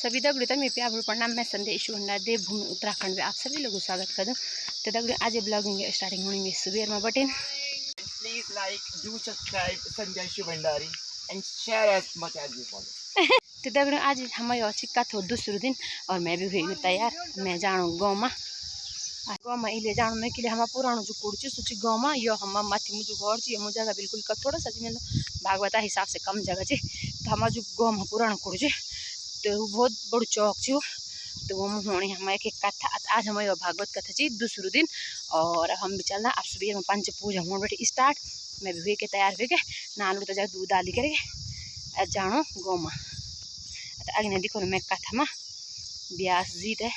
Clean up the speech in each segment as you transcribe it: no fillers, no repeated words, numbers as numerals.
सभी दगड़ियों तो मैं प्यार प्रणाम। मैं संदेश भंडार देवभूमि उत्तराखंड में आप सभी लोगों को स्वागत कर दूँ। तो दगड़ियों आज ब्लॉगिंग स्टार्टिंग होनी में सुबह में बटेन please like do subscribe Sandesh Bhandari and share as much as you want. तो दगड़ियों आज हमारे चिक्का थो दूसरो दिन और मैं भी हुई तैयार। मैं जाऊँ गाँव में इले जाऊँ मैं कि हमारा पुरानो जो कूड़ सोची गाँव में यो हम माथी मुझे घर चाहिए मो जगह बिल्कुल थोड़ा सा मतलब भागवता हिसाब से कम जगह है। तो हमारा जो गाँव में पुरानो कूड़ तो बहुत बड़ो चौक छो। तो वो होनी हम एक कथा आज हमारे भागवत कथा जी दूसरो दिन और हम भी चलना आप सुबह में पंच पूजा होने बैठे स्टार्ट। मैं भी हुई के तैयार हुई के नान तो जाए दूध डाली करके जानो गाँव में। तो आगे देखो मैं कथा में ब्यास जीत है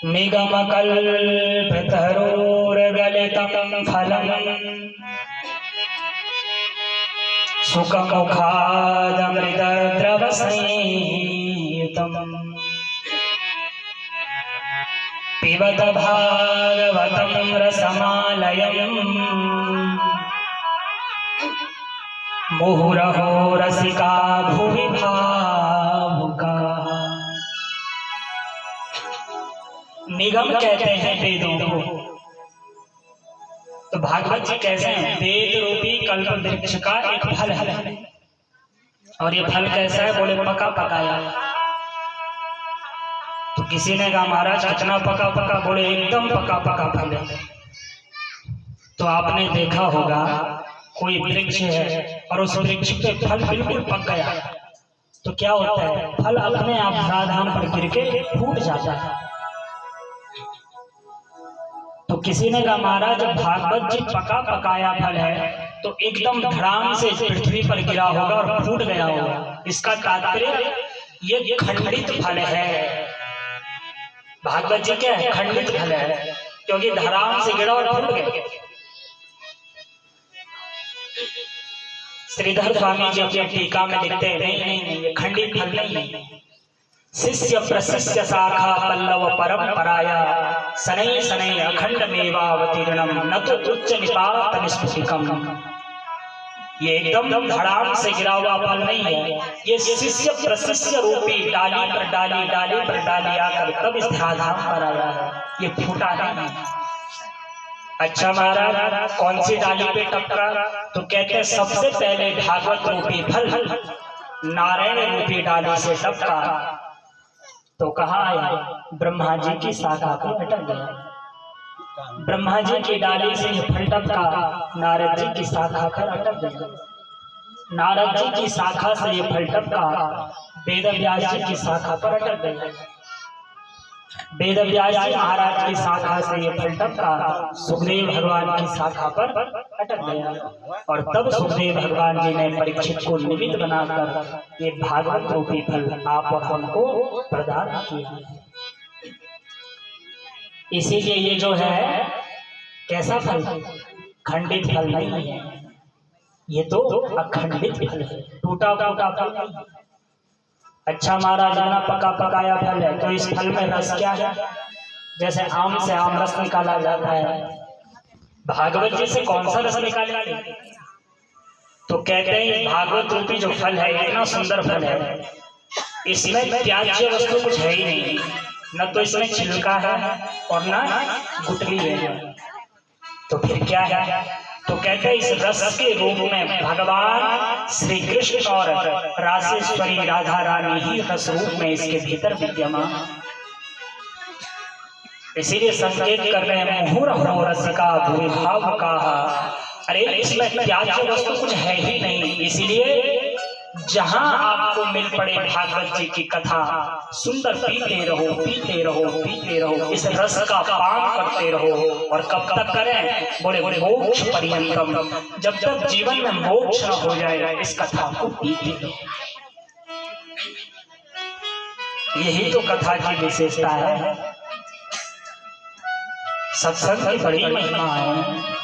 निगमकल्पतरोर्गलितं फलम् सुखमुखादमृतद्रवसंयुतम् पिबत भागवतं रसमालयम् मुहुरहो रसिका भुवि भावुकाः। निगम कहते हैं वेदों को, तो भागवत जी कैसे हैं? वेद रूपी कल्प वृक्ष का एक फल है, और ये फल कैसा है? बोले पका पकाया। तो किसी ने कहा महाराज कितना पका पका? बोले एकदम पका पका फल है। तो आपने देखा होगा कोई वृक्ष है और उस वृक्ष पे फल बिल्कुल पक गया, तो क्या होता है? फल अपने आप धराधाम पर गिर के फूट जाता है। तो किसी ने कहा महाराज जब भागवत जी पका पकाया फल है तो एकदम धड़ाम से पृथ्वी पर गिरा होगा और फूट गया होगा। इसका तात्पर्य ये खंडित फल है। भागवत जी क्या है? खंडित फल है, क्योंकि धड़ाम से गिरा और फूट गया। श्रीधर स्वामी जी अपनी टीका में लिखते हैं नहीं नहीं नहीं, ये खंडित फल नहीं है। शिष्य प्रशिष्य शाखा पल्लव परंपराया शनै शनै अखंड मेवावतीर्णम न तो उच्च निपात निष्फुटिकम। ये एकदम धड़ाम से गिरा हुआ फल नहीं है, ये शिष्य प्रशिष्य रूपी डाली पर डाली डाली पर डाली आकर तब इस धराधाम पर आया है, ये फूटा नहीं है। अच्छा महाराज कौन सी डाली पे टपका? तो कहते हैं सबसे पहले भागवत रूपी फल नारायण रूपी डाली से टपका, तो कहाँ आया? ब्रह्मा जी की शाखा पे अटक गया। ब्रह्मा जी की डाली से ये फल टपका, नारद जी की शाखा पर अटक गया। नारद जी की शाखा से ये फल टपका, वेद व्यास जी की शाखा पर अटक गया। वेद व्यास जी महाराज की शाखा से ये फल टपका, सुखदेव भगवान की शाखा पर अटक गया। और तब सुखदेव भगवान जी ने परीक्षित को निमित्त बनाकर ये भागवत रूपी फल आप और हमको प्रदान किया। इसीलिए ये जो है कैसा फल? खंडित फल नहीं है, ये तो अखंडित फल है, टूटा फूटा फल नहीं। अच्छा महाराज इतना पका पकाया फल है, तो इस फल में रस क्या है? जैसे आम से आम रस निकाला जाता है, भागवत जी से कौन सा रस निकाला? तो कहते हैं भागवत रूपी जो फल है इतना सुंदर फल है, इसमें त्याज्य वस्तु कुछ है ही नहीं, न तो इसमें छिलका है और न गुठली है, तो फिर क्या है? तो कहते हैं इस रस के रूप में भगवान श्री कृष्ण और रासेश्वरी राधा रानी ही रस रूप में इसके भीतर विद्यमान। इसीलिए संकेत कर रहे हैं मुहुर्मुहुः रसिका भूरि भाव का। अरे इसमें त्याज्य वस्तु कुछ है ही नहीं, इसलिए जहां आपको मिल पड़े भागवत जी की कथा सुंदर पीते रहो पीते रहो पीते रहो, इस रस का पान करते रहो। और कब तक करें? बोले मोक्ष पर्यंतम, जब तक जीवन में मोक्ष न हो जाए इस कथा को पीते रहो। यही तो कथा की विशेषता है। सत्संग की बड़ी महिमा है।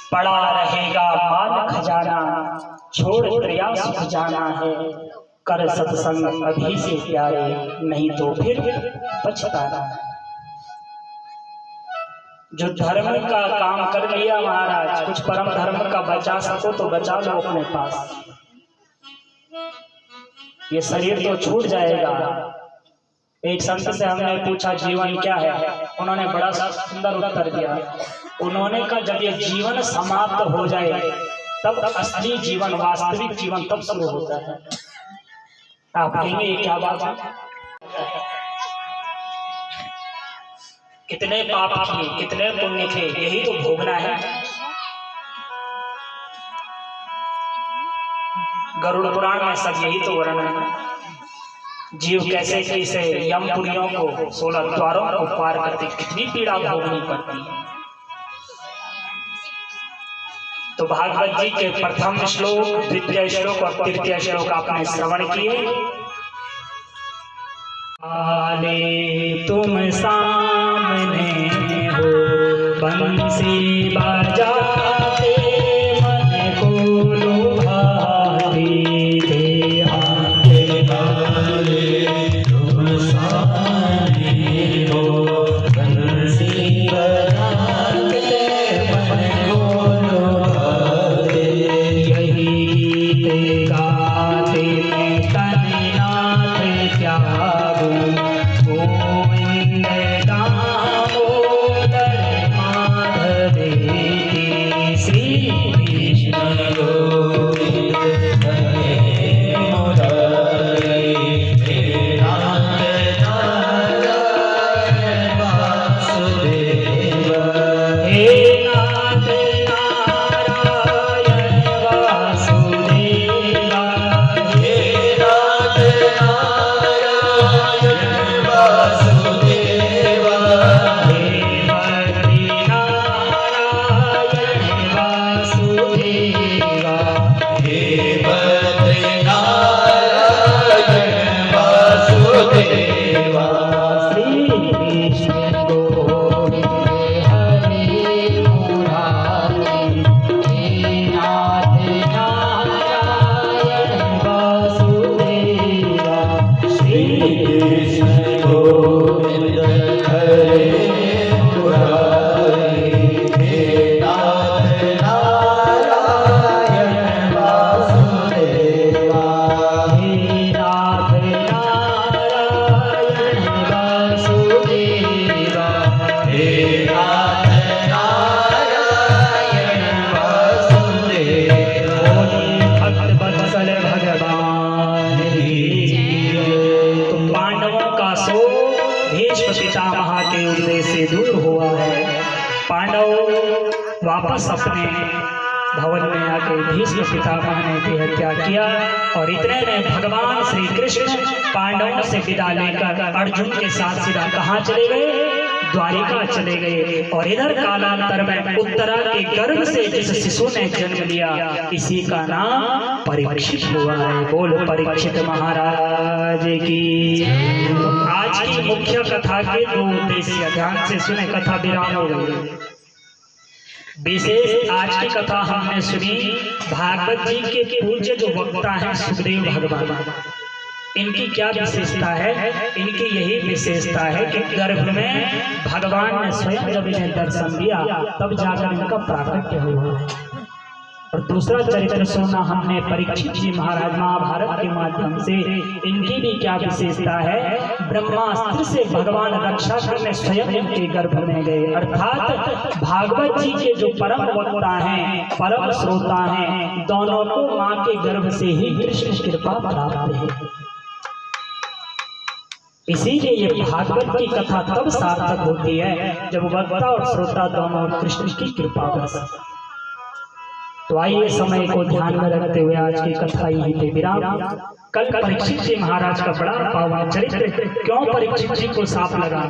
पड़ा रहेगा माल खजाना, छोड़ त्रिया सुख जाना है, कर सत्संग अभी से प्यारे, नहीं तो फिर पछताना। जो धर्म का काम कर लिया महाराज, कुछ परम धर्म का बचा सको तो बचा लो अपने पास, ये शरीर तो छूट जाएगा। एक संत से हमने पूछा जीवन क्या है, उन्होंने बड़ा सुंदर उत्तर दिया। उन्होंने कहा जब ये जीवन समाप्त हो जाए तब असली जीवन, वास्तविक जीवन तब शुरू होता है। आप कहेंगे ये क्या बात है? कितने पाप किए, कितने पुण्य किए, यही तो भोगना है। गरुड़ पुराण में सब यही तो वर्णन है। जीव कैसे कैसे यमपुरियों को 16 द्वारों को पार करते, कितनी पीड़ा भोगनी पड़ती है। तो भागवत जी के प्रथम श्लोक, द्वितीय श्लोक और तृतीय श्लोक आपने श्रवण किए। आले तुम सामने हो बंसी बजाते, मन को लुभाते थे आते आले तुम सामने हो बंसी बजाते, मन को लुभाते, यही गीत गाते मैं कनिनाथ त्यागू, गोविंद दामोदर माधवे श्री कृष्ण गोविंद हरे मुरारी हे नाथ नारायण वासुदेव हे नाथ नारायण वासुदेव हे नाथ नारायण वासुदेव हे बद्रीनारायण वासुदेवा श्री कृष्ण गोविंद हरे मुरारी हे नाथ नारायण वासुदेवा श्री कृष्ण गोविंद हरे मुरारी हे नाथ नारायण वासुदेवा हे नाथ नारायण वासुदेवा हे नाथ नारायण वासुदेवा भक्त वत्सल भगवान की जय। तो पांडवों का शोक भीष्म पितामह के उदय से दूर हुआ है। पांडव वापस अपने भवन में आके भीष्म पितामह ने की हत्या किया और इतने में भगवान श्री कृष्ण पांडवों से विदा लेकर अर्जुन के साथ सीधा कहाँ चले गए? द्वारिका चले गए। और इधर कालांतर में उत्तरा के गर्भ से जिस शिशु ने जन्म लिया इसी का नाम परीक्षित हुआ है। बोल परीक्षित महाराज की। आज की मुख्य कथा के दो उद्देश्य, ध्यान से सुने, कथा विराम हो गई। विशेष आज की कथा हमने सुनी भागवत जी के पूज्य जो वक्ता हैं सुखदेव भगवान। इनकी क्या विशेषता है? इनकी यही विशेषता है कि गर्भ में भगवान ने स्वयं जब इन्हें दर्शन दिया तब जाकर इनका प्राकट्य हुआ है। और दूसरा चरित्र सुना हमने परीक्षित जी महाराज महाभारत के माध्यम से। इनकी भी क्या विशेषता है? ब्रह्मास्त्र से भगवान रक्षा करने स्वयं इनके गर्भ में गए। अर्थात भागवत जी के जो परम वक्ता हैं, परम श्रोता हैं, दोनों को माँ के गर्भ से ही कृष्ण कृपा प्राप्त है। इसीलिए ये भागवत की कथा तब सार्थक होती है जब वक्ता और श्रोता दोनों कृष्ण की कृपा बरसे। तो आइए समय को ध्यान में रखते हुए आज की कथा यहीं पे विराम। कल परीक्षित जी महाराज का बड़ा पावन चरित्र, क्यों परीक्षित जी को साफ लगा